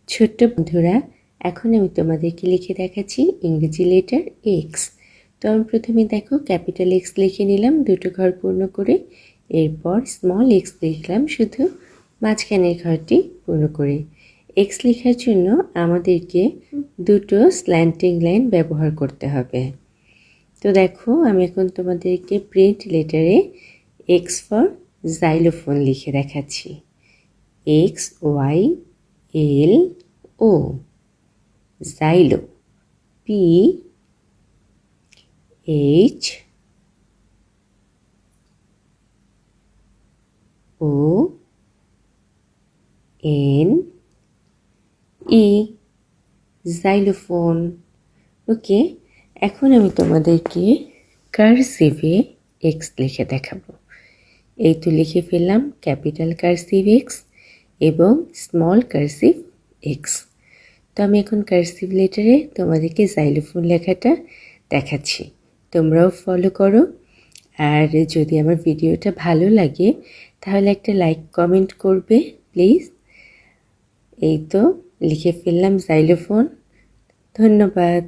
ছোট্ট বন্ধুরা, এখন আমি তোমাদেরকে লিখে দেখাচ্ছি ইংরেজি লেটার এক্স। তো আমি প্রথমে দেখো ক্যাপিটাল এক্স লিখে নিলাম দুটো ঘর পূর্ণ করে, এরপর স্মল এক্স লিখলাম শুধু মাঝখানের ঘরটি পূর্ণ করে। এক্স লেখার জন্য আমাদেরকে দুটো স্ল্যান্টিং লাইন ব্যবহার করতে হবে। তো দেখো আমি এখন তোমাদেরকে প্রিন্ট লেটারে এক্স ফর জাইলোফোন লিখে দেখাচ্ছি। X Y L O, xylo P H O N E, xylophone. Okay, এখন আমি তোমাদেরকে কার্সিভে এক্স লিখে দেখাবো। এই তো লিখে ফেললাম ক্যাপিটাল কার্সিভ এক্স এবং স্মল কার্সিভ এক্স। তো আমি এখন কার্সিভ লেটারে তোমাদেরকে জাইলোফোন লেখাটা দেখাচ্ছি, তোমরাও ফলো করো। আর যদি আমার ভিডিওটা ভালো লাগে তাহলে একটা লাইক কমেন্ট করবে প্লিজ। এই তো লিখে ফেললাম জাইলোফোন। ধন্যবাদ।